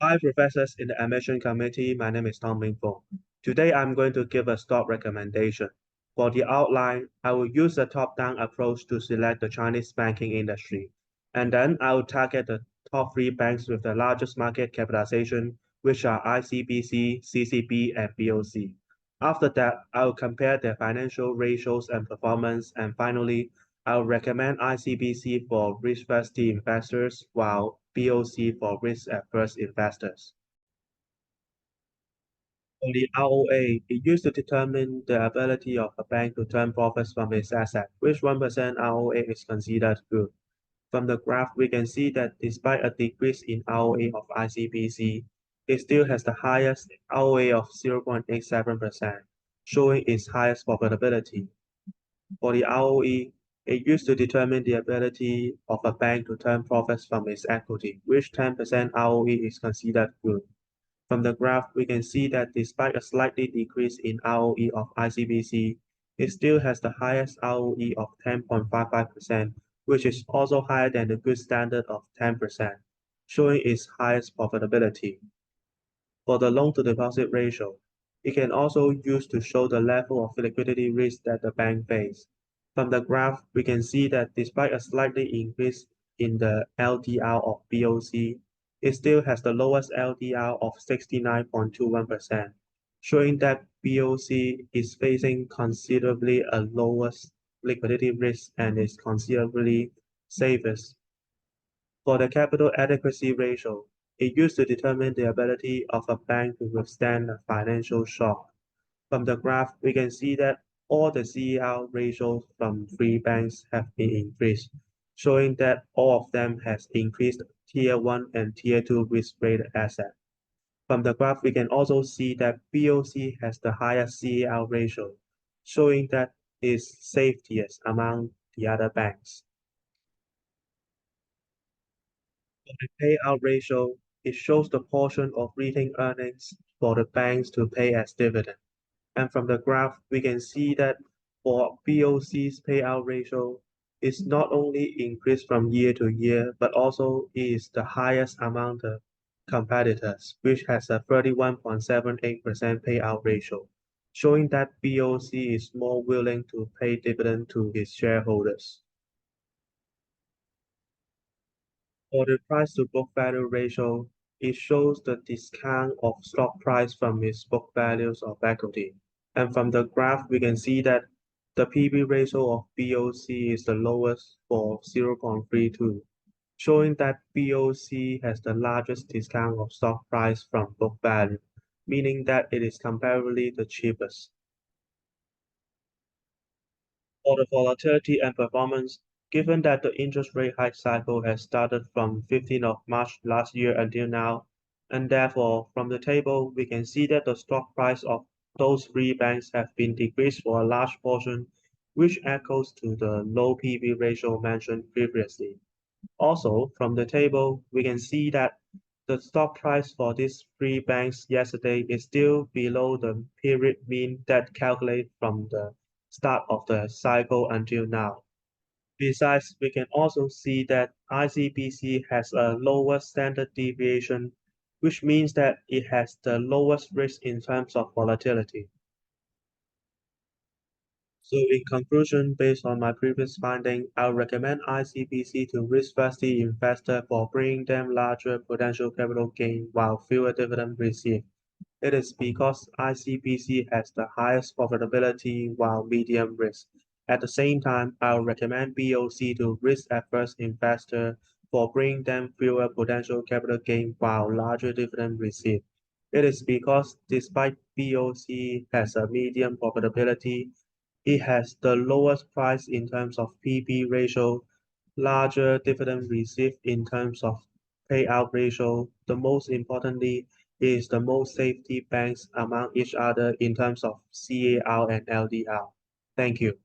Hi, professors in the admission committee. My name is Tom Ming Fong. Today, I'm going to give a stock recommendation. For the outline, I will use a top-down approach to select the Chinese banking industry. And then I will target the top three banks with the largest market capitalization, which are ICBC, CCB, and BOC. After that, I will compare their financial ratios and performance. And finally, I will recommend ICBC for risk-first investors, while BOC for risk-averse investors. For the ROA, it used to determine the ability of a bank to turn profits from its asset, which 1% ROA is considered good. From the graph, we can see that despite a decrease in ROA of ICBC, it still has the highest ROA of 0.87%, showing its highest profitability. For the ROE, it used to determine the ability of a bank to turn profits from its equity, which 10% ROE is considered good. From the graph, we can see that despite a slightly decrease in ROE of ICBC, it still has the highest ROE of 10.55%, which is also higher than the good standard of 10%, showing its highest profitability. For the loan-to-deposit ratio, it can also use to show the level of liquidity risk that the bank faces. From the graph, we can see that despite a slightly increase in the LDR of BOC, it still has the lowest LDR of 69.21%, showing that BOC is facing considerably a lowest liquidity risk and is considerably safest. For the capital adequacy ratio, it used to determine the ability of a bank to withstand a financial shock. From the graph, we can see that all the CER ratios from three banks have been increased, showing that all of them has increased Tier 1 and Tier 2 risk-weighted asset. From the graph, we can also see that BOC has the highest CER ratio, showing that it is safest among the other banks. For the payout ratio, it shows the portion of retained earnings for the banks to pay as dividend. And from the graph, we can see that for BOC's payout ratio, it's not only increased from year to year, but also is the highest among the competitors, which has a 31.78% payout ratio, showing that BOC is more willing to pay dividend to its shareholders. For the price to book value ratio, it shows the discount of stock price from its book values of equity. And from the graph, we can see that the PB ratio of BOC is the lowest for 0.32, showing that BOC has the largest discount of stock price from book value, meaning that it is comparably the cheapest. For the volatility and performance, given that the interest rate hike cycle has started from 15th of March last year until now, and therefore from the table we can see that the stock price of those three banks have been decreased for a large portion, which echoes to the low PB ratio mentioned previously. Also, from the table, we can see that the stock price for these three banks yesterday is still below the period mean that calculate from the start of the cycle until now. Besides, we can also see that ICBC has a lower standard deviation, which means that it has the lowest risk in terms of volatility. So in conclusion, based on my previous finding, I'll recommend ICBC to risk-first investor for bringing them larger potential capital gain while fewer dividend received. It is because ICBC has the highest profitability while medium risk. At the same time, I'll recommend BOC to risk-averse investor for bringing them fewer potential capital gain while larger dividend received. It is because despite BOC has a medium profitability, it has the lowest price in terms of PB ratio, larger dividend received in terms of payout ratio. The most importantly is the most safety banks among each other in terms of CAR and LDR. Thank you.